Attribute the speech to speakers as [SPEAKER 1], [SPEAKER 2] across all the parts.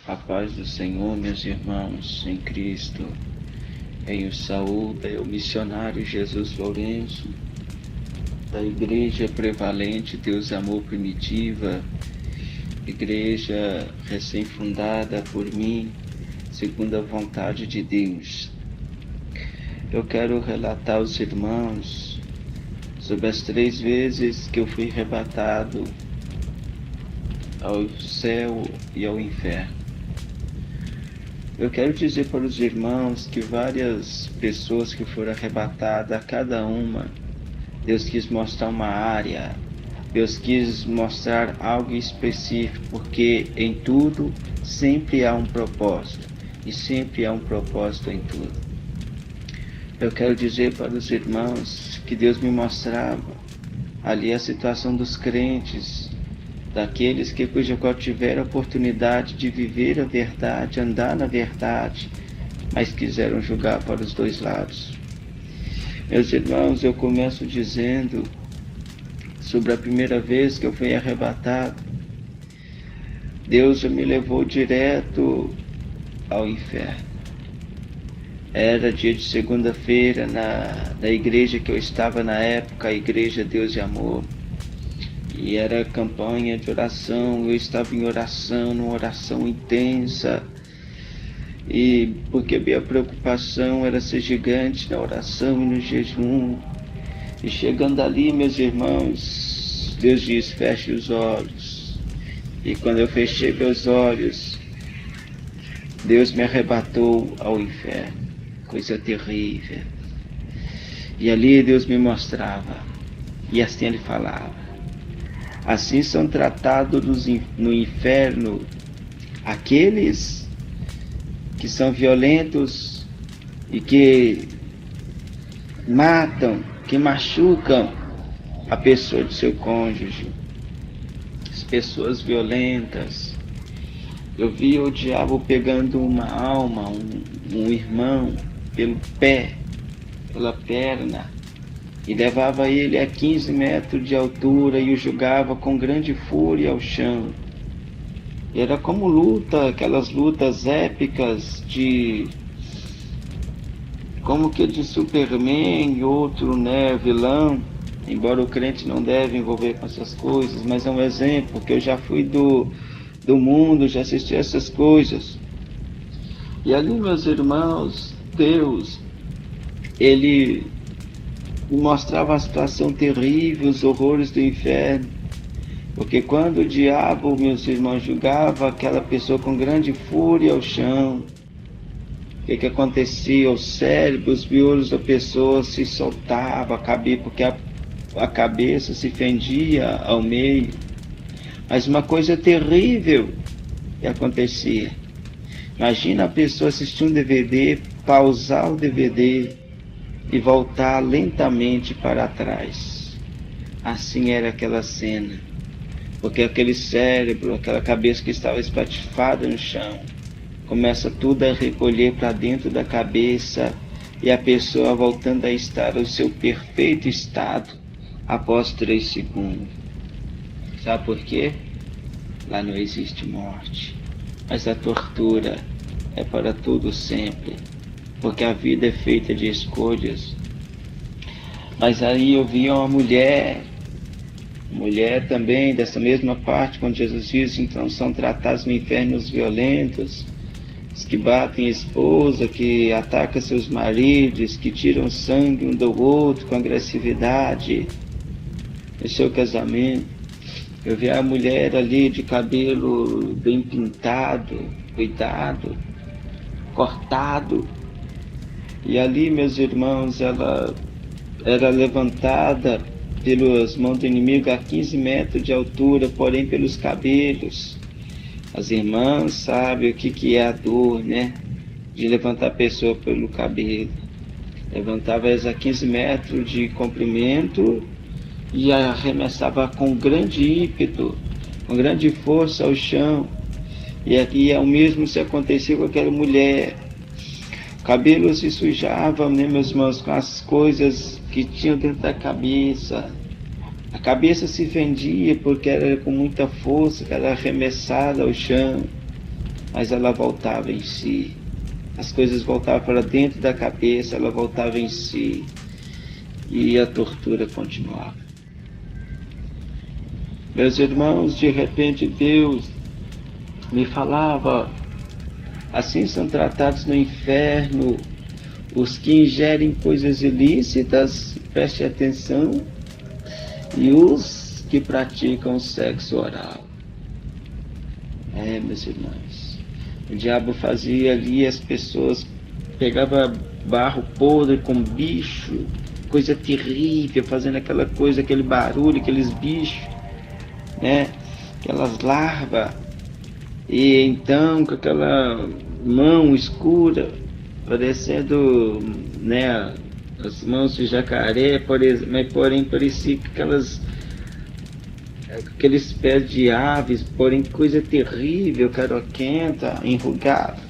[SPEAKER 1] A paz do Senhor, meus irmãos, em Cristo. Em o saúde, o missionário Jesus Lourenço, da Igreja Prevalente Deus Amor Primitiva, igreja recém-fundada por mim, segundo a vontade de Deus. Eu quero relatar aos irmãos sobre as 3 vezes que eu fui arrebatado ao céu e ao inferno. Eu quero dizer para os irmãos que várias pessoas que foram arrebatadas, a cada uma, Deus quis mostrar uma área, Deus quis mostrar algo específico, porque em tudo sempre há um propósito, e sempre há um propósito em tudo. Eu quero dizer para os irmãos que Deus me mostrava ali a situação dos crentes, daqueles que cuja qual tiveram a oportunidade de viver a verdade, andar na verdade, mas quiseram julgar para os dois lados. Meus irmãos, eu começo dizendo sobre a primeira vez que eu fui arrebatado. Deus me levou direto ao inferno. Era dia de segunda-feira na igreja que eu estava na época, a Igreja Deus e Amor. E era campanha de oração, eu estava em oração, numa oração intensa. E porque a minha preocupação era ser gigante na oração e no jejum. E chegando ali, meus irmãos, Deus disse, feche os olhos. E quando eu fechei meus olhos, Deus me arrebatou ao inferno. Coisa terrível. E ali Deus me mostrava. E assim Ele falava. Assim são tratados no inferno aqueles que são violentos e que matam, que machucam a pessoa de seu cônjuge. As pessoas violentas. Eu vi o diabo pegando uma alma, um irmão, pelo pé, pela perna, e levava ele a 15 metros de altura e o jogava com grande fúria ao chão. Era como luta, aquelas lutas épicas como que de Superman e outro, vilão. Embora o crente não deve envolver com essas coisas, mas é um exemplo, porque eu já fui do mundo, já assisti essas coisas. E ali, meus irmãos, Deus, Ele mostrava uma situação terrível, os horrores do inferno. Porque quando o diabo, meus irmãos, julgava aquela pessoa com grande fúria ao chão, o que acontecia? O cérebro, os miolos da pessoa se soltavam, porque a cabeça se fendia ao meio. Mas uma coisa terrível que acontecia. Imagina a pessoa assistir um DVD, pausar o DVD e voltar lentamente para trás. Assim era aquela cena. Porque aquele cérebro, aquela cabeça que estava espatifada no chão, começa tudo a recolher para dentro da cabeça e a pessoa voltando a estar ao seu perfeito estado após 3 segundos. Sabe por quê? Lá não existe morte, mas a tortura é para tudo sempre, porque a vida é feita de escolhas. Mas aí eu vi uma mulher também, dessa mesma parte, quando Jesus diz, então são tratados no inferno os violentos, os que batem a esposa, que atacam seus maridos, que tiram sangue um do outro com agressividade no seu casamento. Eu vi a mulher ali de cabelo bem pintado, cuidado, cortado. E ali, meus irmãos, ela era levantada pelas mãos do inimigo a 15 metros de altura, porém pelos cabelos. As irmãs sabem o que é a dor, de levantar a pessoa pelo cabelo. Levantava elas a 15 metros de comprimento e arremessava com grande ímpeto, com grande força ao chão. E aqui ao mesmo se acontecia com aquela mulher. O cabelo se sujava, meus irmãos, com as coisas que tinham dentro da cabeça. A cabeça se fendia porque era com muita força que era arremessada ao chão. mas ela voltava em si. As coisas voltavam para dentro da cabeça, ela voltava em si e a tortura continuava. Meus irmãos, de repente Deus me falava: assim são tratados no inferno os que ingerem coisas ilícitas, preste atenção, e os que praticam sexo oral. Meus irmãos, o diabo fazia ali, as pessoas pegava barro podre com bicho, coisa terrível, fazendo aquela coisa, aquele barulho, aqueles bichos, né? Aquelas larvas, e então com aquela mão escura, parecendo, né, as mãos de jacaré, mas porém parecia que aqueles pés de aves, porém coisa terrível, caroquenta, enrugada,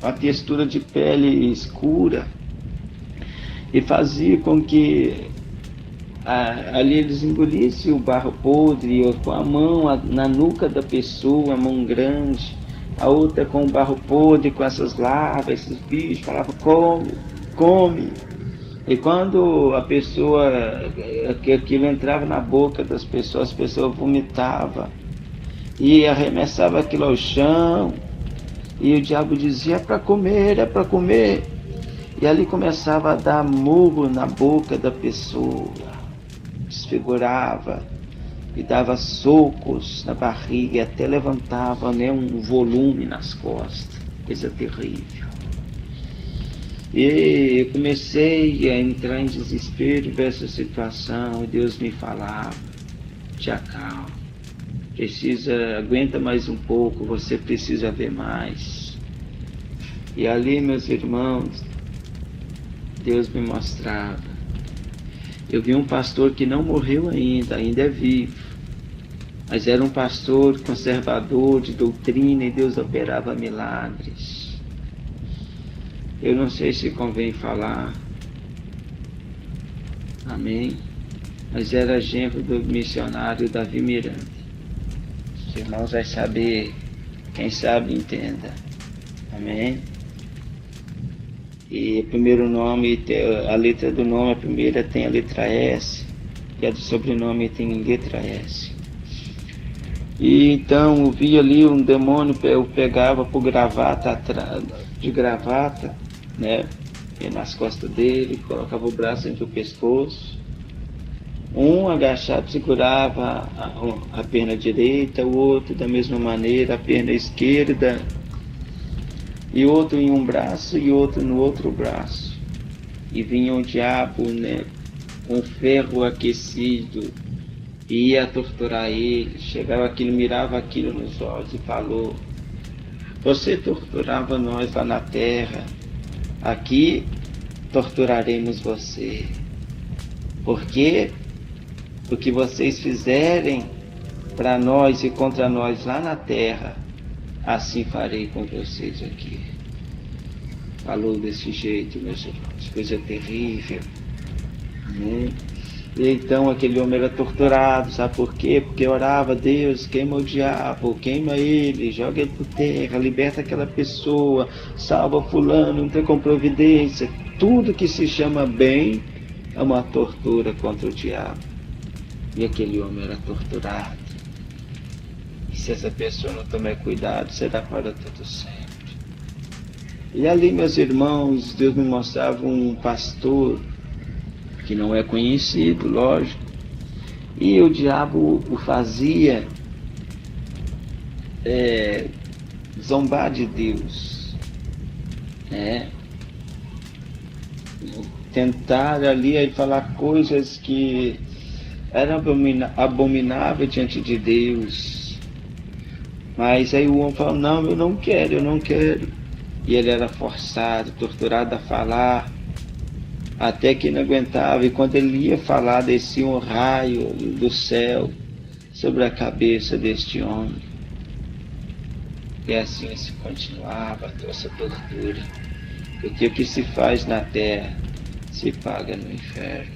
[SPEAKER 1] a textura de pele escura, e fazia com que ali eles engolissem o barro podre, ou com a mão na nuca da pessoa, a mão grande, a outra com o barro podre, com essas larvas, esses bichos, falava: come, come. E quando a pessoa, aquilo entrava na boca das pessoas, as pessoas vomitavam e arremessava aquilo ao chão, e o diabo dizia: é para comer, é para comer. E ali começava a dar murro na boca da pessoa, desfigurava e dava socos na barriga, e até levantava, né, um volume nas costas, coisa terrível. E eu comecei a entrar em desespero dessa situação, e Deus me falava: te acalma, aguenta mais um pouco, você precisa ver mais. E ali, meus irmãos, Deus me mostrava. Eu vi um pastor que não morreu ainda é vivo, mas era um pastor conservador de doutrina, e Deus operava milagres. Eu não sei se convém falar, amém, mas era genro do missionário Davi Miranda. Os irmãos vão saber, quem sabe entenda, amém. E o primeiro nome, a letra do nome, a primeira tem a letra S, e a do sobrenome tem letra S. E então eu vi ali um demônio, eu pegava por gravata, de gravata, né, e nas costas dele, colocava o braço entre o pescoço. Um agachado segurava a perna direita, o outro da mesma maneira, a perna esquerda, e outro em um braço e outro no outro braço. E vinha o diabo, né, com ferro aquecido, e ia torturar ele. Chegava aquilo, mirava aquilo nos olhos e falou: você torturava nós lá na terra, aqui torturaremos você. Por quê? O que vocês fizerem para nós e contra nós lá na terra, assim farei com vocês aqui. Falou desse jeito, meus irmãos, coisa terrível, né? E então aquele homem era torturado, sabe por quê? Porque orava: Deus, queima o diabo, queima ele, joga ele por terra, liberta aquela pessoa, salva fulano, entra com providência. Tudo que se chama bem é uma tortura contra o diabo. E aquele homem era torturado. E se essa pessoa não tomar cuidado, será para todo sempre. E ali, meus irmãos, Deus me mostrava um pastor que não é conhecido, lógico, e o diabo o fazia zombar de Deus, né? Tentar ali falar coisas que eram abomináveis diante de Deus. Mas aí o homem falou: não, eu não quero. E ele era forçado, torturado a falar, até que não aguentava. E quando ele ia falar, descia um raio do céu sobre a cabeça deste homem. E assim se continuava essa tortura. Porque o que se faz na terra se paga no inferno.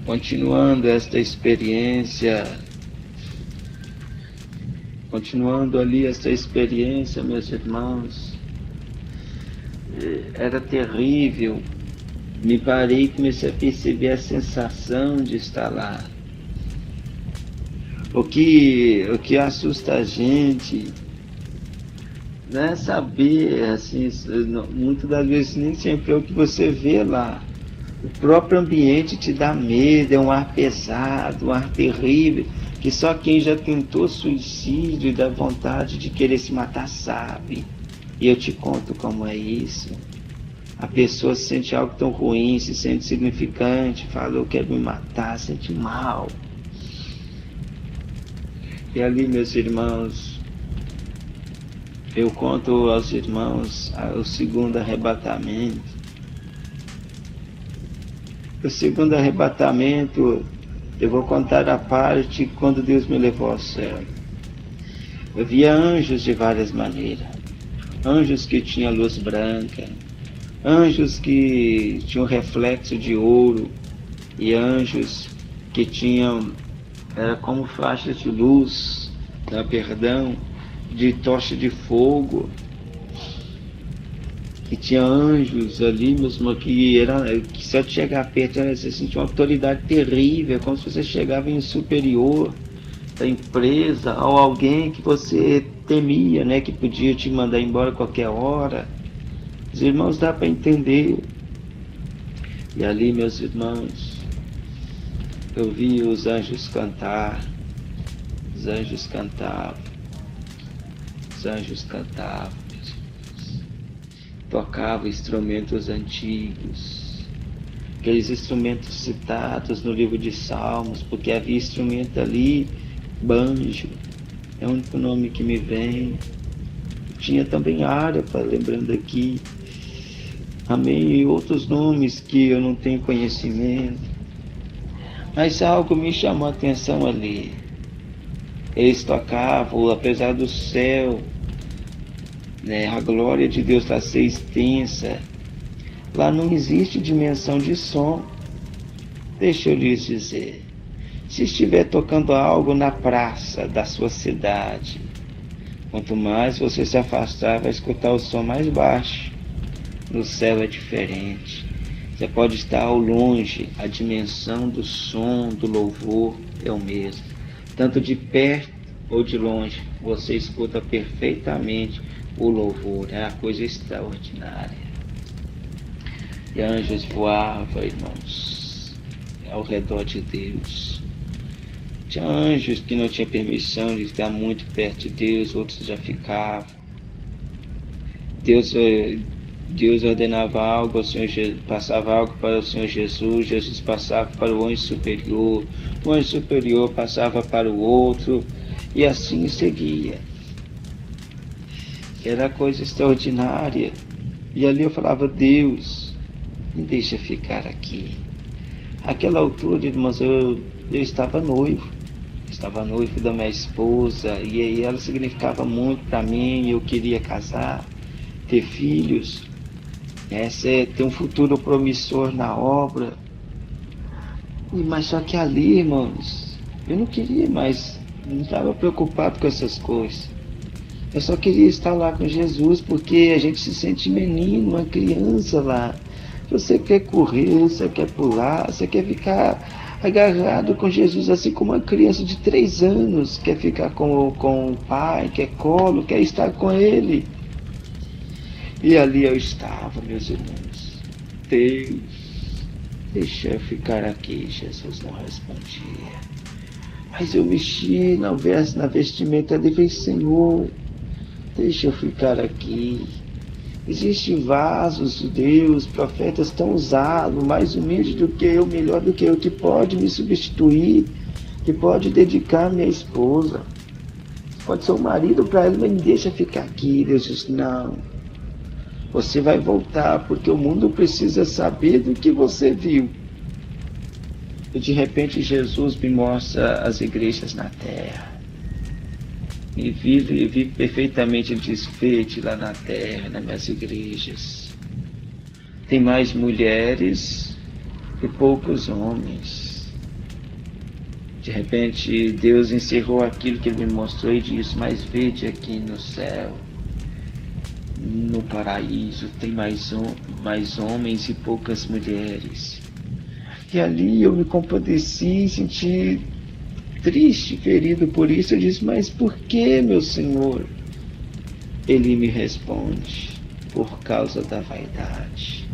[SPEAKER 1] Continuando esta experiência, Continuando ali essa experiência, meus irmãos, era terrível. Me parei e comecei a perceber a sensação de estar lá. O que assusta a gente não é saber, assim, muitas das vezes nem sempre é o que você vê lá. O próprio ambiente te dá medo, é um ar pesado, um ar terrível, que só quem já tentou suicídio e dá vontade de querer se matar sabe. E eu te conto como é isso. A pessoa sente algo tão ruim, se sente significante, fala, eu quero me matar, sente mal. E ali, meus irmãos, eu conto aos irmãos o segundo arrebatamento. O segundo arrebatamento, eu vou contar a parte quando Deus me levou ao céu. Eu via anjos de várias maneiras. Anjos que tinham luz branca, anjos que tinham reflexo de ouro, e anjos que tinham, era como faixas de luz, de tocha de fogo, que tinha anjos ali mesmo que só de chegar perto você sentia uma autoridade terrível, como se você chegava em superior da empresa ou alguém que você temia, né, que podia te mandar embora a qualquer hora. Os irmãos, dá para entender. E ali, meus irmãos, eu vi os anjos cantar, os anjos cantavam, os anjos cantavam, tocavam instrumentos antigos, aqueles instrumentos citados no livro de Salmos, porque havia instrumento ali, banjo, é o único nome que me vem. Tinha também harpa, lembrando aqui, amém, e outros nomes que eu não tenho conhecimento, mas algo me chamou a atenção ali. Eles tocavam, apesar do céu, né, a glória de Deus está ser extensa, lá não existe dimensão de som. Deixa eu lhes dizer, se estiver tocando algo na praça da sua cidade, quanto mais você se afastar, vai escutar o som mais baixo. No céu é diferente. Você pode estar ao longe, a dimensão do som, do louvor é o mesmo. Tanto de perto ou de longe, você escuta perfeitamente o louvor. É uma coisa extraordinária. E anjos voavam, irmãos, ao redor de Deus. Tinha anjos que não tinham permissão de ficar muito perto de Deus, outros já ficavam. Deus ordenava algo, passava algo para o Senhor Jesus, Jesus passava para o anjo superior passava para o outro, e assim seguia. Era coisa extraordinária. E ali eu falava, Deus, me deixa ficar aqui. Àquela altura, irmãos, eu estava noivo da minha esposa, e aí ela significava muito para mim, eu queria casar, ter filhos, ter um futuro promissor na obra. Mas só que ali, irmãos, eu não queria mais, não estava preocupado com essas coisas. Eu só queria estar lá com Jesus, porque a gente se sente menino, uma criança lá. Você quer correr, você quer pular, você quer ficar agarrado com Jesus, assim como uma criança de 3 anos quer ficar com o pai, quer colo, quer estar com ele. E ali eu estava, meus irmãos. Deus, deixa eu ficar aqui. Jesus não respondia. Mas eu mexi na vestimenta dele, Senhor, deixa eu ficar aqui. Existem vasos de Deus, profetas tão usados, mais humildes do que eu, melhor do que eu, que pode me substituir, que pode dedicar minha esposa. Pode ser um marido para ela, mas me deixa ficar aqui. Deus diz, não. Você vai voltar, porque o mundo precisa saber do que você viu. E de repente Jesus me mostra as igrejas na terra. E vive perfeitamente o desfeite lá na terra, nas minhas igrejas. Tem mais mulheres e poucos homens. De repente, Deus encerrou aquilo que Ele me mostrou e disse: mas vede aqui no céu, no paraíso, tem mais homens e poucas mulheres. E ali eu me compadeci, senti triste, ferido por isso. Eu disse: mas por que, meu Senhor? Ele me responde: por causa da vaidade.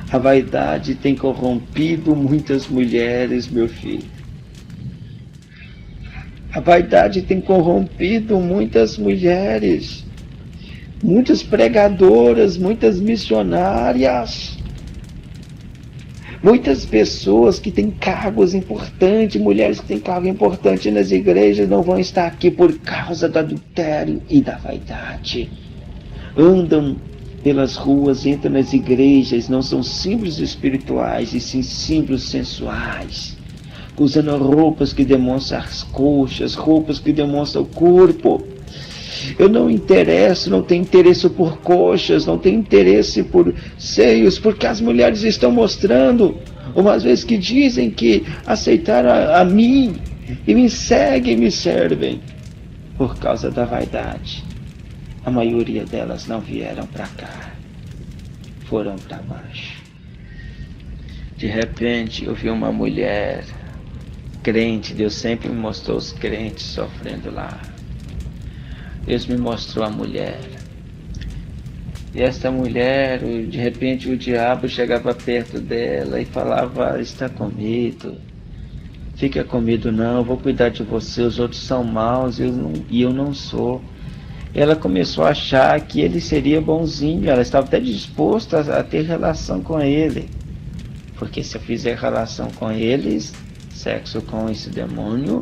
[SPEAKER 1] A vaidade tem corrompido muitas mulheres, meu filho. A vaidade tem corrompido muitas mulheres, muitas pregadoras, muitas missionárias, muitas pessoas que têm cargos importantes, mulheres que têm cargo importante nas igrejas, não vão estar aqui por causa do adultério e da vaidade. Andam pelas ruas, entram nas igrejas, não são símbolos espirituais, e sim símbolos sensuais, usando roupas que demonstram as coxas, roupas que demonstram o corpo. Eu não tenho interesse por coxas, não tenho interesse por seios, porque as mulheres estão mostrando, umas vezes que dizem que aceitaram a mim, e me seguem, me servem, por causa da vaidade. A maioria delas não vieram para cá, foram para baixo. De repente eu vi uma mulher crente. Deus sempre me mostrou os crentes sofrendo lá. Deus me mostrou a mulher. E esta mulher, de repente o diabo chegava perto dela e falava: está com medo, fica com medo não, eu vou cuidar de você, os outros são maus e eu não sou. Ela começou a achar que ele seria bonzinho, ela estava até disposta a ter relação com ele, porque se eu fizer relação com eles, sexo com esse demônio,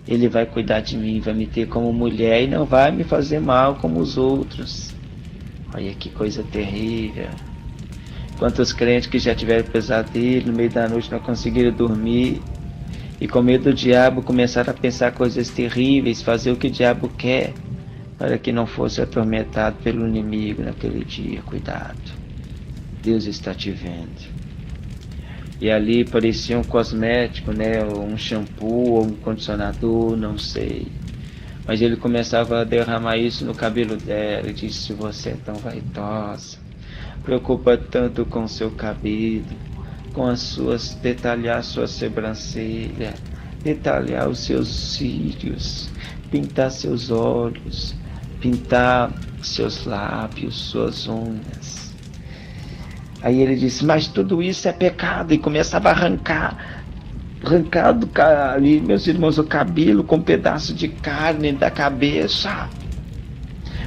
[SPEAKER 1] ele vai cuidar de mim, vai me ter como mulher e não vai me fazer mal como os outros. Olha que coisa terrível. Quantos crentes que já tiveram pesadelo, no meio da noite não conseguiram dormir, e com medo do diabo começaram a pensar coisas terríveis, fazer o que o diabo quer, para que não fosse atormentado pelo inimigo naquele dia. Cuidado, Deus está te vendo. E ali parecia um cosmético, né? Um shampoo ou um condicionador, não sei. Mas ele começava a derramar isso no cabelo dela e disse: você é tão vaidosa, preocupa tanto com o seu cabelo, com detalhar sua sobrancelha, detalhar os seus cílios, pintar seus olhos, pintar seus lábios, suas unhas. Aí ele disse: mas tudo isso é pecado, e começava a arrancar ali, meus irmãos, o cabelo com um pedaço de carne da cabeça.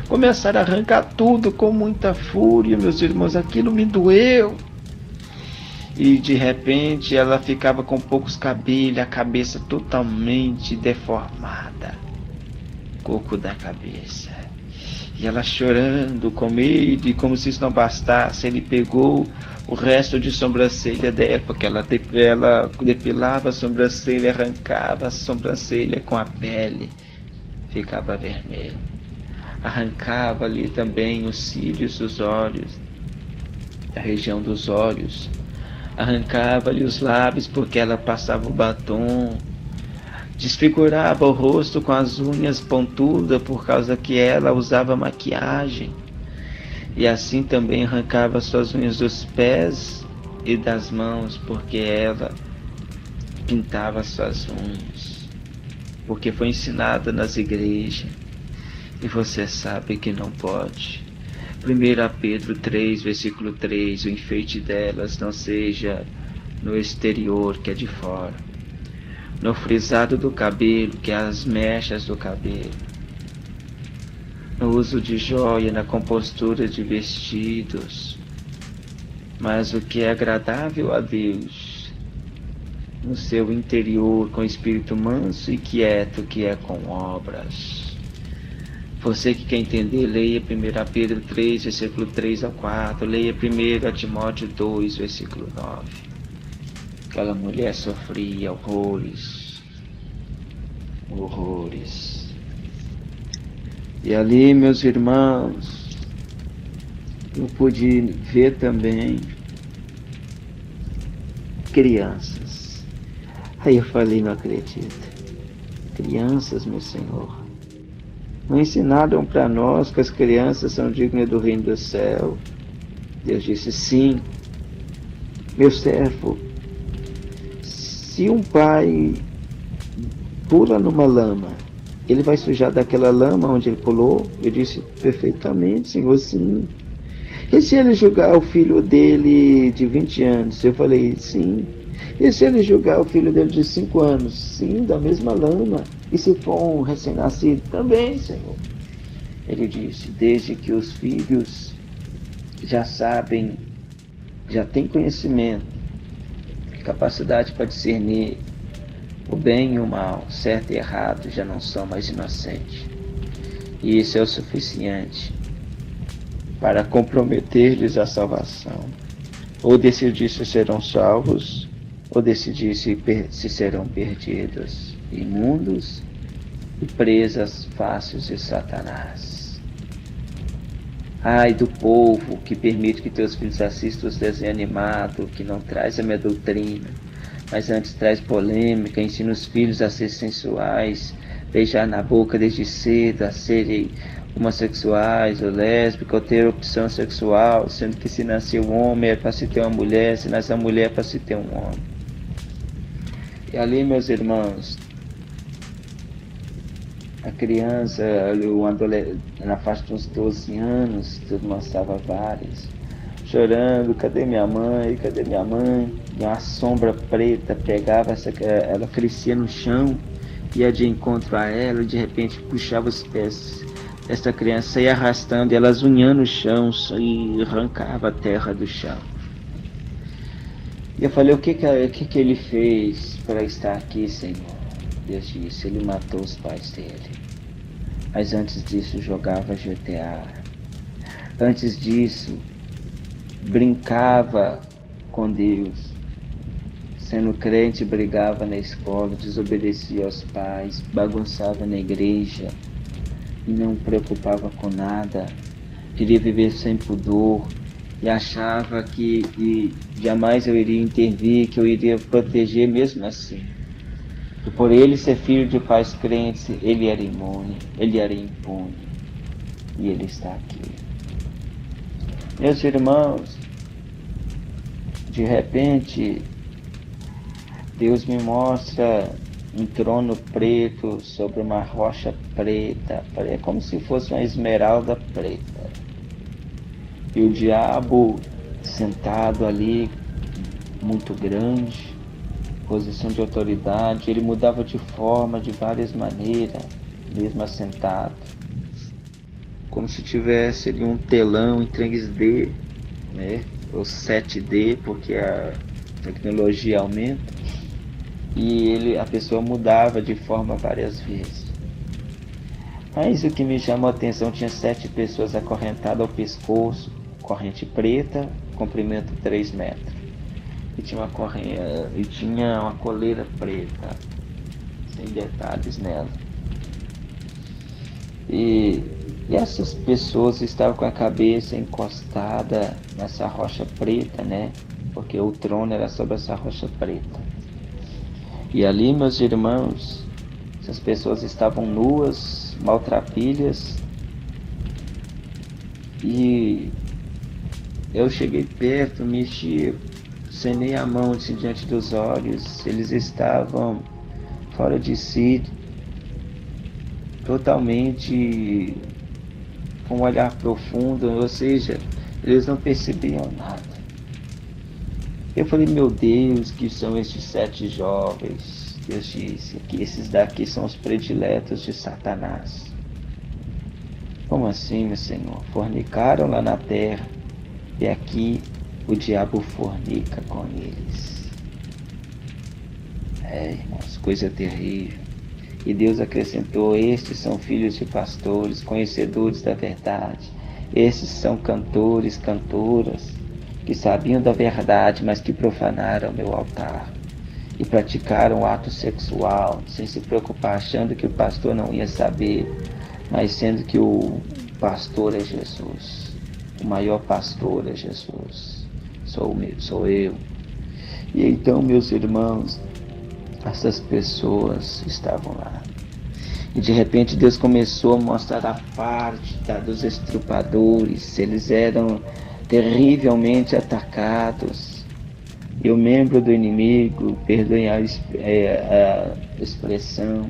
[SPEAKER 1] Começaram a arrancar tudo com muita fúria, meus irmãos, aquilo me doeu. E de repente ela ficava com poucos cabelos, a cabeça totalmente deformada, coco da cabeça. E ela chorando com medo, e como se isso não bastasse, ele pegou o resto de sobrancelha dela, porque ela depilava a sobrancelha, arrancava a sobrancelha com a pele, ficava vermelho. Arrancava ali também os cílios dos olhos, a região dos olhos. Arrancava ali os lábios, porque ela passava o batom. Desfigurava o rosto com as unhas pontudas, por causa que ela usava maquiagem. E assim também arrancava suas unhas dos pés e das mãos, porque ela pintava suas unhas. Porque foi ensinada nas igrejas. E você sabe que não pode. 1 Pedro 3, versículo 3, o enfeite delas não seja no exterior, que é de fora, no frisado do cabelo, que é as mechas do cabelo, no uso de joia, na compostura de vestidos, mas o que é agradável a Deus, no seu interior, com espírito manso e quieto, que é com obras. Você que quer entender, leia 1 Pedro 3, versículo 3 a 4, leia 1 Timóteo 2, versículo 9. Aquela mulher sofria horrores, horrores. E ali, meus irmãos, eu pude ver também crianças. Aí eu falei, não acredito. Crianças, meu Senhor, não ensinaram para nós que as crianças são dignas do reino do céu. Deus disse, sim, meu servo, se um pai pula numa lama, ele vai sujar daquela lama onde ele pulou? Eu disse, perfeitamente, Senhor, sim. E se ele julgar o filho dele de 20 anos? Eu falei, sim. E se ele julgar o filho dele de 5 anos? Sim, da mesma lama. E se for um recém-nascido? Também, Senhor. Ele disse, desde que os filhos já sabem, já têm conhecimento, capacidade para discernir o bem e o mal, certo e errado, já não são mais inocentes. E isso é o suficiente para comprometer-lhes a salvação. Ou decidir se serão salvos, ou decidir se serão perdidos, imundos e presas fáceis de Satanás. Ai do povo que permite que teus filhos assistam os desenhos animados, que não traz a minha doutrina, mas antes traz polêmica, ensina os filhos a ser sensuais, beijar na boca desde cedo, a serem homossexuais ou lésbicas, ou ter opção sexual, sendo que se nascer um homem é para se ter uma mulher, se nascer uma mulher é para se ter um homem. E ali, meus irmãos, a criança, o adolescente, na faixa de uns 12 anos, tudo mostrava várias, chorando, cadê minha mãe, cadê minha mãe? E uma sombra preta pegava, ela crescia no chão, ia de encontro a ela, e de repente puxava os pés dessa criança, ia arrastando, e ela zunhando o chão, e arrancava a terra do chão. E eu falei, o que ele fez para estar aqui, Senhor? Deus disse, ele matou os pais dele. Mas antes disso jogava GTA. Antes disso brincava com Deus. Sendo crente, brigava na escola, desobedecia aos pais, bagunçava na igreja e não preocupava com nada. Queria viver sem pudor e achava que jamais eu iria intervir, que eu iria proteger mesmo assim. E por ele ser filho de pais crentes, ele era imune, ele era impune. E ele está aqui. Meus irmãos, de repente, Deus me mostra um trono preto sobre uma rocha preta. É como se fosse uma esmeralda preta. E o diabo sentado ali, muito grande, posição de autoridade, ele mudava de forma de várias maneiras, mesmo assentado. Como se tivesse ali um telão em 3D, né? Ou 7D, porque a tecnologia aumenta. E a pessoa mudava de forma várias vezes. Mas o que me chamou a atenção, tinha 7 pessoas acorrentadas ao pescoço, corrente preta, comprimento 3 metros. E tinha uma coleira preta, sem detalhes nela. E essas pessoas estavam com a cabeça encostada nessa rocha preta, né? Porque o trono era sobre essa rocha preta. E ali, meus irmãos, essas pessoas estavam nuas, maltrapilhas. E eu cheguei perto, mexi, cenei a mão assim, diante dos olhos. Eles estavam fora de si, totalmente com um olhar profundo, ou seja, eles não percebiam nada. Eu falei, meu Deus, que são estes 7 jovens? Deus disse que esses daqui são os prediletos de Satanás. Como assim, meu Senhor? Fornicaram lá na terra e aqui o diabo fornica com eles. Irmãos, coisa terrível. E Deus acrescentou, estes são filhos de pastores, conhecedores da verdade. Estes são cantores, cantoras, que sabiam da verdade, mas que profanaram meu altar. E praticaram ato sexual, sem se preocupar, achando que o pastor não ia saber, mas sendo que o pastor é Jesus. O maior pastor é Jesus. Sou eu. E então, meus irmãos, essas pessoas estavam lá. E de repente Deus começou a mostrar a parte dos estrupadores. Eles eram terrivelmente atacados. E o membro do inimigo, perdoem a expressão,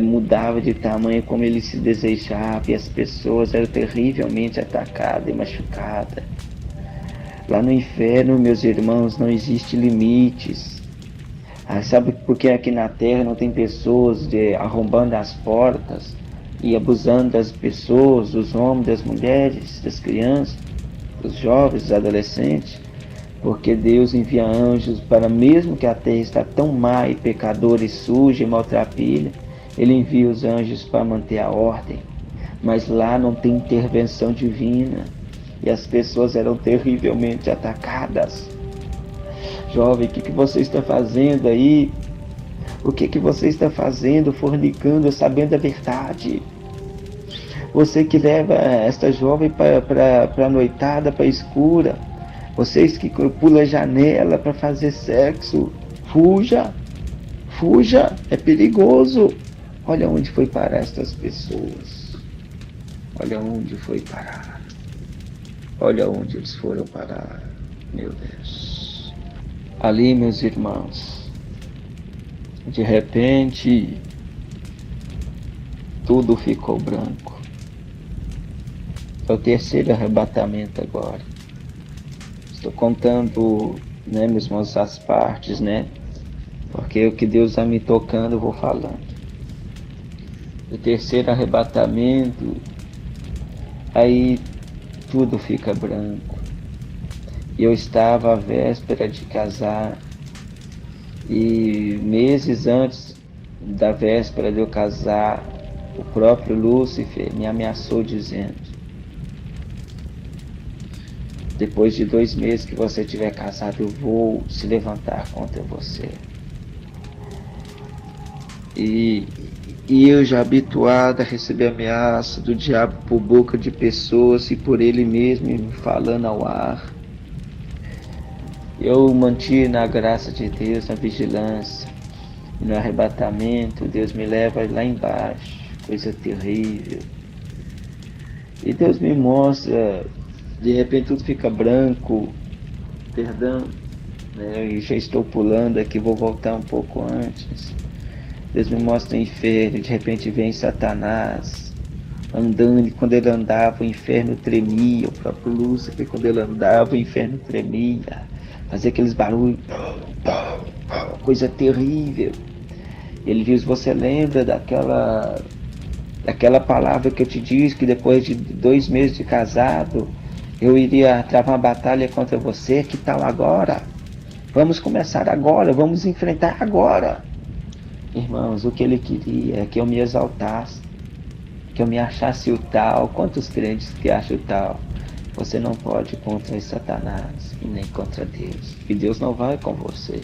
[SPEAKER 1] mudava de tamanho como ele se desejava, e as pessoas eram terrivelmente atacadas e machucadas. Lá no inferno, meus irmãos, não existe limites. Sabe por que aqui na terra não tem pessoas arrombando as portas e abusando das pessoas, dos homens, das mulheres, das crianças, dos jovens, dos adolescentes? Porque Deus envia anjos para, mesmo que a terra está tão má e pecadora e suja e maltrapilha, Ele envia os anjos para manter a ordem. Mas lá não tem intervenção divina e as pessoas eram terrivelmente atacadas. Jovem, o que você está fazendo aí? O que você está fazendo, fornicando, sabendo a verdade? Você que leva esta jovem para a noitada, para a escura. Vocês que pulam a janela para fazer sexo. Fuja! Fuja! É perigoso! Olha onde foi parar estas pessoas. Olha onde foi parar. Olha onde eles foram parar. Meu Deus. Ali, meus irmãos, de repente, tudo ficou branco. É o terceiro arrebatamento agora. Estou contando, meus irmãos, as partes, Porque o que Deus está me tocando, eu vou falando. O terceiro arrebatamento, aí tudo fica branco. Eu estava à véspera de casar e meses antes da véspera de eu casar, o próprio Lúcifer me ameaçou dizendo: depois de 2 meses que você tiver casado, eu vou se levantar contra você. E eu já habituado a receber ameaça do diabo por boca de pessoas e por ele mesmo me falando ao ar. Eu mantive na graça de Deus, na vigilância. E no arrebatamento, Deus me leva lá embaixo, coisa terrível. E Deus me mostra, de repente tudo fica branco, perdão, eu já estou pulando aqui, vou voltar um pouco antes. Deus me mostra o inferno, de repente vem Satanás andando, e quando ele andava o inferno tremia, o próprio Lúcifer, quando ele andava o inferno tremia, fazia aqueles barulhos, coisa terrível. Ele diz: você lembra daquela palavra que eu te disse, que depois de 2 meses de casado, eu iria travar uma batalha contra você? Que tal agora? Vamos começar agora, vamos enfrentar agora. Irmãos, o que ele queria é que eu me exaltasse, que eu me achasse o tal. Quantos crentes que acham o tal? Você não pode ir contra Satanás e nem contra Deus. E Deus não vai com você,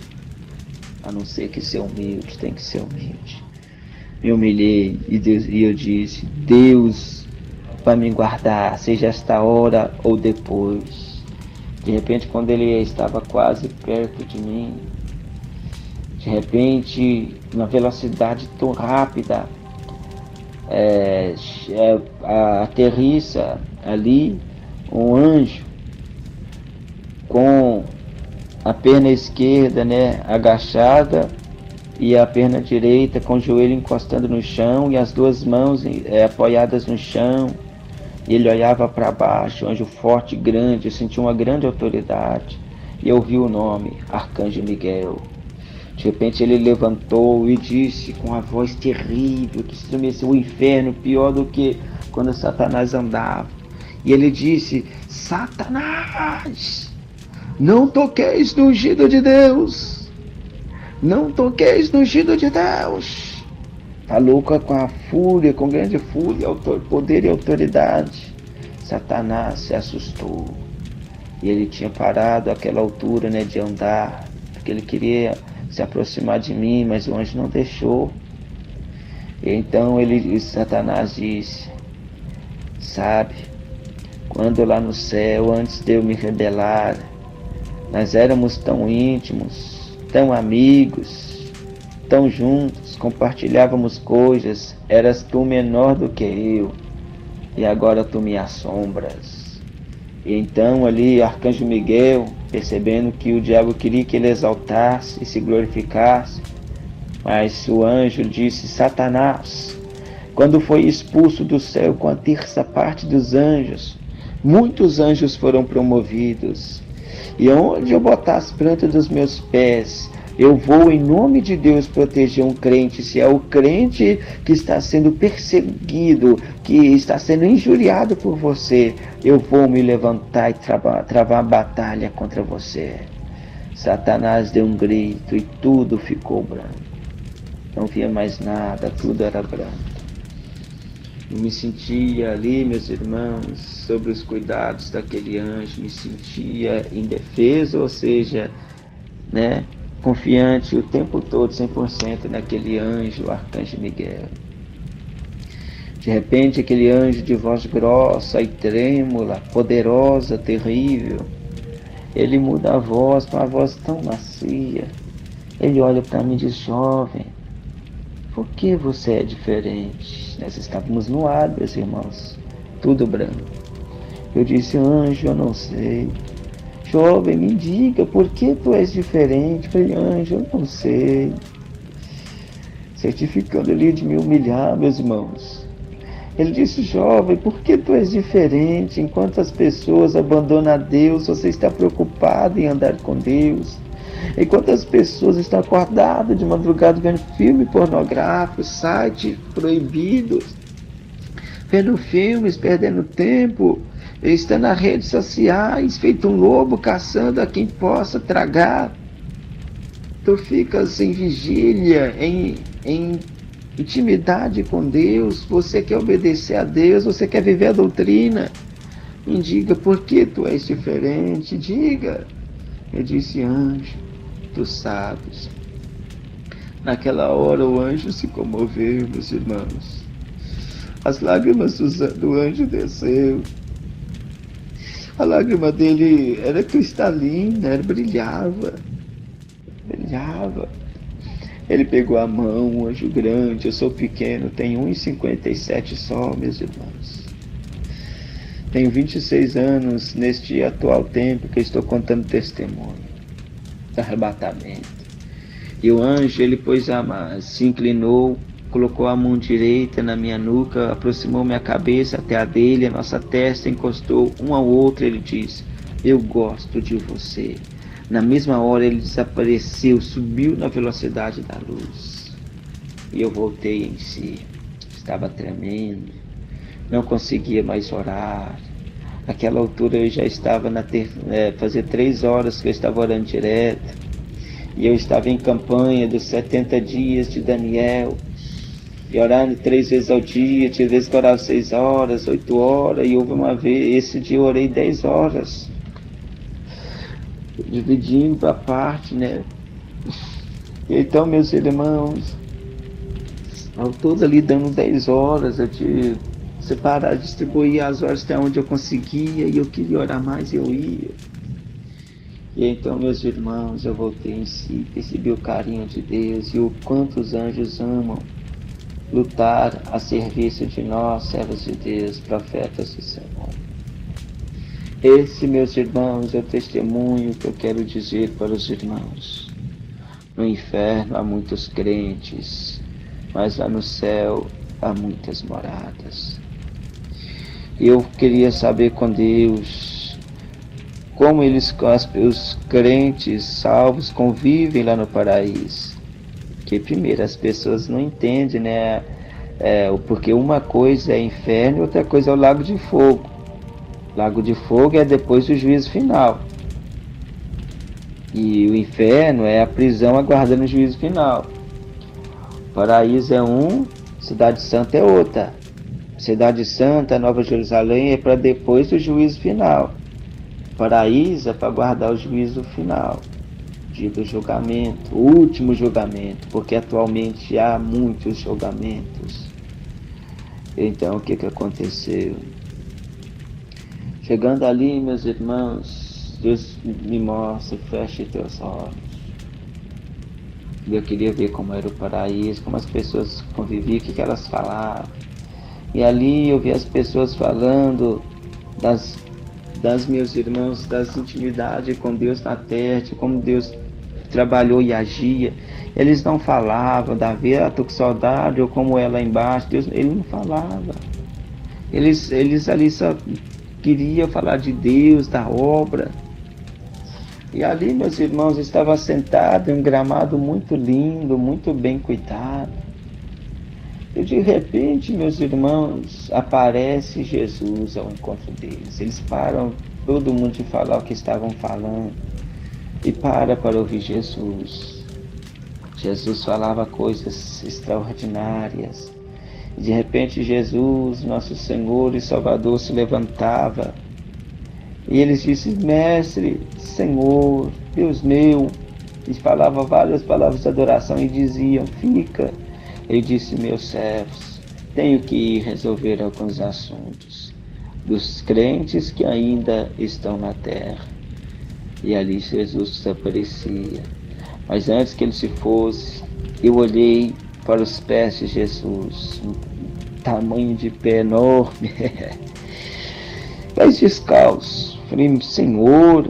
[SPEAKER 1] a não ser que ser humilde, tem que ser humilde. Me humilhei e eu disse: Deus vai me guardar, seja esta hora ou depois. De repente, quando ele estava quase perto de mim, de repente, uma velocidade tão rápida, aterrissa ali um anjo com a perna esquerda, agachada, e a perna direita com o joelho encostando no chão e as 2 mãos apoiadas no chão. E ele olhava para baixo, um anjo forte, grande. Eu senti uma grande autoridade e eu vi o nome, Arcanjo Miguel. De repente ele levantou e disse com uma voz terrível, que estremeceu o inferno, pior do que quando Satanás andava. E ele disse: Satanás, não toqueis no ungido de Deus. Não toqueis no ungido de Deus. Falou com a fúria, com grande fúria, poder e autoridade. Satanás se assustou. E ele tinha parado àquela altura, de andar, porque ele queria se aproximar de mim, mas o anjo não deixou. E então Satanás disse: sabe, quando lá no céu, antes de eu me rebelar, nós éramos tão íntimos, tão amigos, tão juntos, compartilhávamos coisas, eras tu menor do que eu, e agora tu me assombras. E então ali Arcanjo Miguel, percebendo que o diabo queria que ele exaltasse e se glorificasse, mas o anjo disse: Satanás, quando foi expulso do céu com a terça parte dos anjos, muitos anjos foram promovidos. E onde eu botar as plantas dos meus pés, eu vou em nome de Deus proteger um crente. Se é o crente que está sendo perseguido, que está sendo injuriado por você, eu vou me levantar e travar a batalha contra você. Satanás deu um grito e tudo ficou branco. Não via mais nada, tudo era branco. Eu me sentia ali, meus irmãos, sobre os cuidados daquele anjo, me sentia indefeso, ou seja, né, confiante o tempo todo, 100% naquele anjo, o Arcanjo Miguel. De repente, aquele anjo de voz grossa e trêmula, poderosa, terrível, ele muda a voz com uma voz tão macia. Ele olha para mim e diz: jovem, por que você é diferente? Nós estávamos no ar, meus irmãos, tudo branco. Eu disse: anjo, eu não sei. Jovem, me diga, por que tu és diferente? Eu falei: anjo, eu não sei. Certificando ele de me humilhar, meus irmãos. Ele disse: jovem, por que tu és diferente? Enquanto as pessoas abandonam a Deus, você está preocupado em andar com Deus. Enquanto as pessoas estão acordadas de madrugada vendo filme pornográfico, sites proibidos, vendo filmes, perdendo tempo, estão nas redes sociais, feito um lobo caçando a quem possa tragar. Tu ficas em vigília, em intimidade com Deus, você quer obedecer a Deus, você quer viver a doutrina. Me diga, por que tu és diferente? Diga. Eu disse: anjo, tu sabes. Naquela hora o anjo se comoveu, meus irmãos. As lágrimas do anjo desceu. A lágrima dele era cristalina, brilhava. Ele pegou a mão, um anjo grande, eu sou pequeno, tenho 1,57 só, meus irmãos. Tenho 26 anos neste atual tempo que estou contando testemunho do arrebatamento. E o anjo, ele se inclinou, colocou a mão direita na minha nuca, aproximou minha cabeça até a dele, a nossa testa encostou um ao outro. Ele disse: eu gosto de você. Na mesma hora ele desapareceu, subiu na velocidade da luz. E eu voltei em si. Estava tremendo, não conseguia mais orar. Naquela altura eu já estava fazia 3 horas que eu estava orando direto. E eu estava em campanha dos 70 dias de Daniel. E orando 3 vezes ao dia, tinha vezes que eu orava 6 horas, 8 horas. E houve uma vez, esse dia eu orei 10 horas. Dividindo a parte, né? Então, meus irmãos, ao todo ali dando 10 horas, eu tive separar, distribuir as horas até onde eu conseguia, e eu queria orar mais, eu ia. E então, meus irmãos, eu voltei em si, percebi o carinho de Deus e o quanto os anjos amam lutar a serviço de nós, servos de Deus, profetas do Senhor. Esse, meus irmãos, é o testemunho que eu quero dizer para os irmãos. No inferno há muitos crentes, mas lá no céu há muitas moradas. Eu queria saber com Deus como os crentes salvos convivem lá no paraíso. Que primeiro as pessoas não entendem, né? Porque uma coisa é inferno e outra coisa é o lago de fogo. Lago de fogo é depois do juízo final. E o inferno é a prisão aguardando o juízo final. O paraíso é Cidade Santa é outra. Cidade Santa, Nova Jerusalém, é para depois do juízo final. O paraíso é para aguardar o juízo final. Dia do julgamento, o último julgamento, porque atualmente há muitos julgamentos. Então, o que aconteceu? Chegando ali, meus irmãos, Deus me mostra: feche teus olhos. Eu queria ver como era o paraíso, como as pessoas conviviam, o que elas falavam. E ali eu vi as pessoas falando das meus irmãos, das intimidades com Deus na terra, de como Deus trabalhou e agia. Eles não falavam, Davi, tô com saudade, ou como é lá embaixo. Deus, ele não falava. Eles ali só queriam falar de Deus, da obra. E ali, meus irmãos, estava sentado em um gramado muito lindo, muito bem cuidado. E de repente, meus irmãos, aparece Jesus ao encontro deles. Eles param, todo mundo de falar o que estavam falando, e para ouvir Jesus. Jesus falava coisas extraordinárias. E de repente Jesus, nosso Senhor e Salvador, se levantava. E eles disseram, Mestre, Senhor, Deus meu. E falava várias palavras de adoração e diziam, fica. Ele disse, meus servos, tenho que ir resolver alguns assuntos dos crentes que ainda estão na terra. E ali Jesus aparecia. Mas antes que ele se fosse, eu olhei para os pés de Jesus, um tamanho de pé enorme, pés descalços. Falei, Senhor,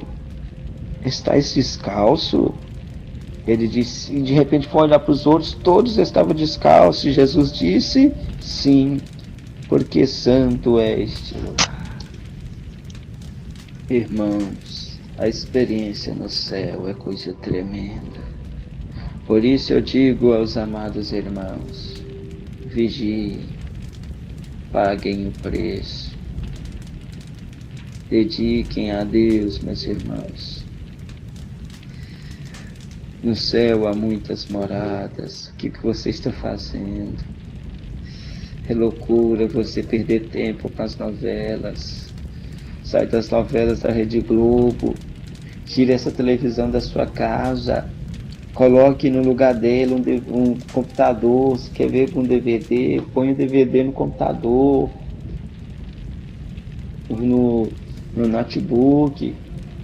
[SPEAKER 1] estás descalço? Ele disse, e de repente foi olhar para os outros, todos estavam descalços. E Jesus disse, sim, porque santo é este lugar. Irmãos, a experiência no céu é coisa tremenda. Por isso eu digo aos amados irmãos, vigiem, paguem o preço, dediquem a Deus, meus irmãos. No céu há muitas moradas. O que você está fazendo? É loucura você perder tempo com as novelas. Sai das novelas da Rede Globo. Tire essa televisão da sua casa. Coloque no lugar dele um computador. Se quer ver com DVD, põe o DVD no computador, no notebook.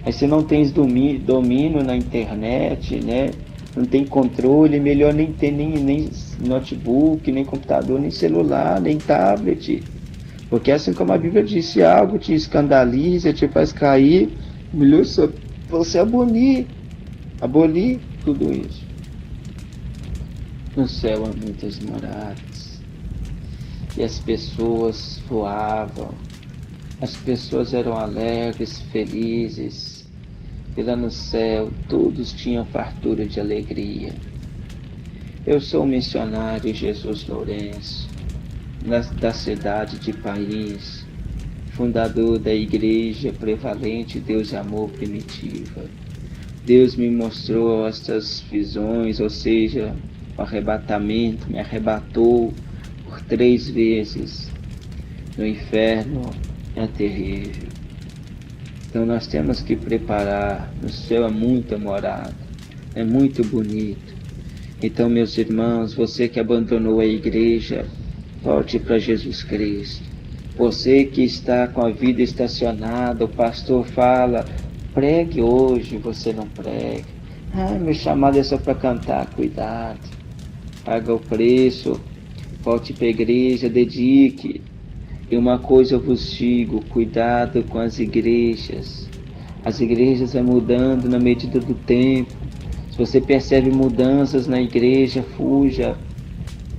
[SPEAKER 1] Aí você não tem domínio na internet, né? Não tem controle, melhor nem ter nem notebook, nem computador, nem celular, nem tablet. Porque assim como a Bíblia disse, algo te escandaliza, te faz cair, melhor você abolir tudo isso. No céu há muitas moradas. E as pessoas voavam. As pessoas eram alegres, felizes. E lá no céu todos tinham fartura de alegria. Eu sou o missionário Jesus Lourenço, da cidade de País, fundador da Igreja Prevalente Deus e Amor Primitiva. Deus me mostrou estas visões, ou seja, o arrebatamento, me arrebatou por 3 vezes. No inferno é terrível. Então nós temos que preparar. No céu é muita morada, é muito bonito. Então, meus irmãos, você que abandonou a igreja, volte para Jesus Cristo. Você que está com a vida estacionada, o pastor fala, pregue hoje, você não prega. Meu chamado é só para cantar, cuidado. Paga o preço, volte para a igreja, dedique. E uma coisa eu vos digo, cuidado com as igrejas. As igrejas vão mudando na medida do tempo. Se você percebe mudanças na igreja, fuja.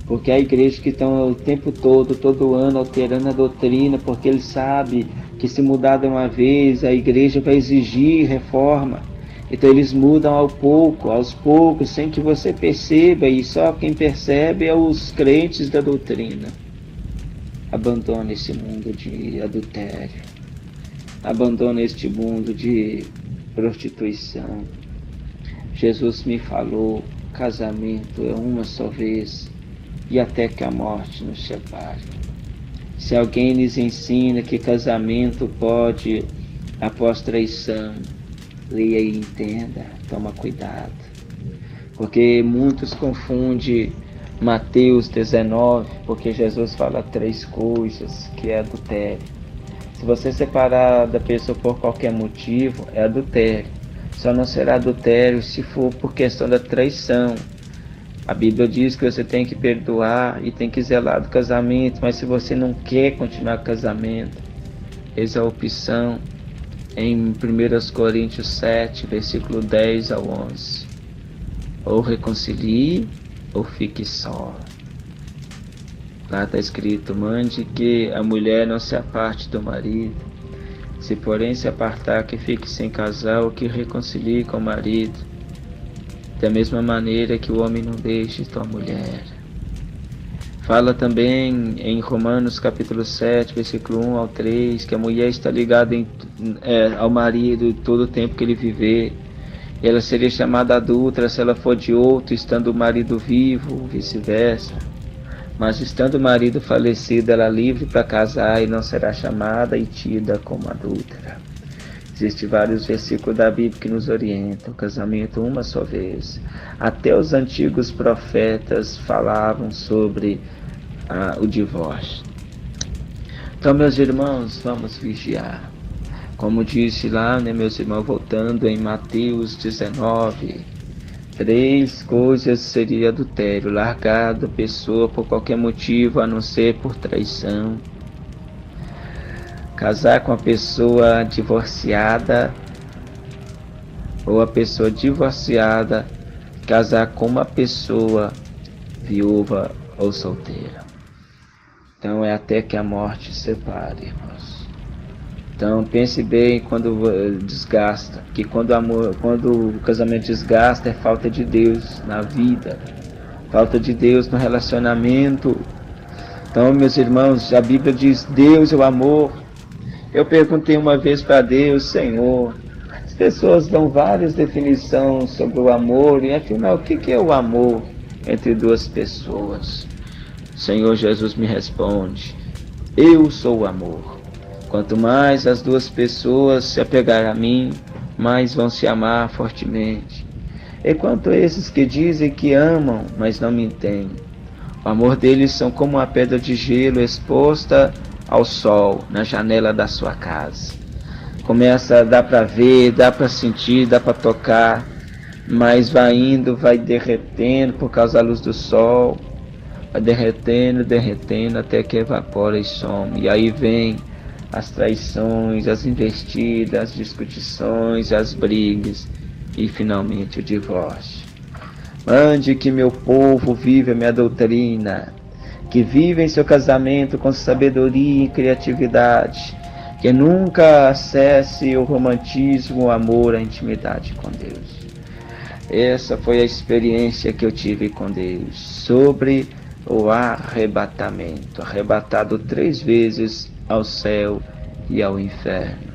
[SPEAKER 1] Porque há igrejas que estão o tempo todo ano, alterando a doutrina, porque eles sabem que se mudar de uma vez, a igreja vai exigir reforma. Então eles mudam aos poucos, sem que você perceba, e só quem percebe é os crentes da doutrina. Abandone esse mundo de adultério. Abandone este mundo de prostituição. Jesus me falou, casamento é uma só vez, e até que a morte nos separe. Se alguém lhes ensina que casamento pode após traição, leia e entenda, toma cuidado. Porque muitos confundem Mateus 19, porque Jesus fala 3 coisas, que é adultério. Se você separar da pessoa por qualquer motivo, é adultério. Só não será adultério se for por questão da traição. A Bíblia diz que você tem que perdoar e tem que zelar do casamento, mas se você não quer continuar com o casamento, eis a opção em 1 Coríntios 7, versículo 10 ao 11. Ou reconcilie ou fique só. Lá está escrito: mande que a mulher não se aparte do marido. Se porém se apartar, que fique sem casal, que reconcilie com o marido. Da mesma maneira que o homem não deixe sua mulher. Fala também em Romanos capítulo 7, versículo 1 ao 3, que a mulher está ligada ao marido todo o tempo que ele viver. Ela seria chamada adúltera se ela for de outro, estando o marido vivo, ou vice-versa. Mas estando o marido falecido, ela é livre para casar e não será chamada e tida como adúltera. Existem vários versículos da Bíblia que nos orientam: o casamento uma só vez. Até os antigos profetas falavam sobre o divórcio. Então, meus irmãos, vamos vigiar. Como disse lá, meus irmãos, voltando em Mateus 19, 3 coisas seria adultério: largar da pessoa por qualquer motivo, a não ser por traição; casar com a pessoa divorciada, ou a pessoa divorciada casar com uma pessoa viúva ou solteira. Então é até que a morte separe, irmãos. Então pense bem quando desgasta, que quando o casamento desgasta é falta de Deus na vida, falta de Deus no relacionamento. Então, meus irmãos, a Bíblia diz: Deus é o amor. Eu perguntei uma vez para Deus: Senhor, as pessoas dão várias definições sobre o amor, e afinal, o que é o amor entre duas pessoas? O Senhor Jesus me responde: eu sou o amor. Quanto mais as duas pessoas se apegarem a mim, mais vão se amar fortemente. E quanto a esses que dizem que amam, mas não me entendem, o amor deles são como uma pedra de gelo exposta ao sol na janela da sua casa. Dá para ver, dá para sentir, dá para tocar, mas vai indo, vai derretendo por causa da luz do sol, vai derretendo, até que evapora e some. E aí vem as traições, as investidas, as discussões, as brigas e finalmente o divórcio. Mande que meu povo viva a minha doutrina, que viva em seu casamento com sabedoria e criatividade, que nunca acesse o romantismo, o amor, a intimidade com Deus. Essa foi a experiência que eu tive com Deus sobre o arrebatamento, arrebatado 3 vezes ao céu e ao inferno.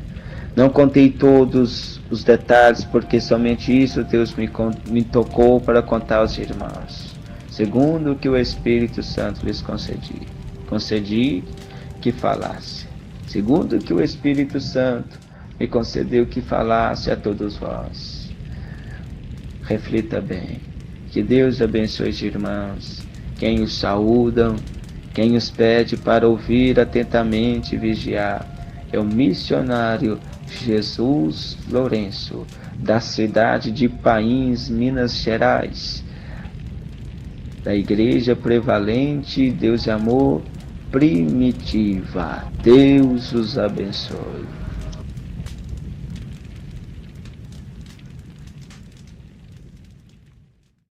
[SPEAKER 1] Não contei todos os detalhes, porque somente isso Deus me tocou para contar aos irmãos, segundo o que o Espírito Santo lhes concedi que falasse, segundo o que o Espírito Santo me concedeu que falasse a todos vós. Reflita bem. Que Deus abençoe os irmãos, quem os saúdam, quem os pede para ouvir atentamente e vigiar. É o missionário Jesus Lourenço, da cidade de Pains, Minas Gerais, da Igreja Prevalente Deus e Amor Primitiva. Deus os abençoe.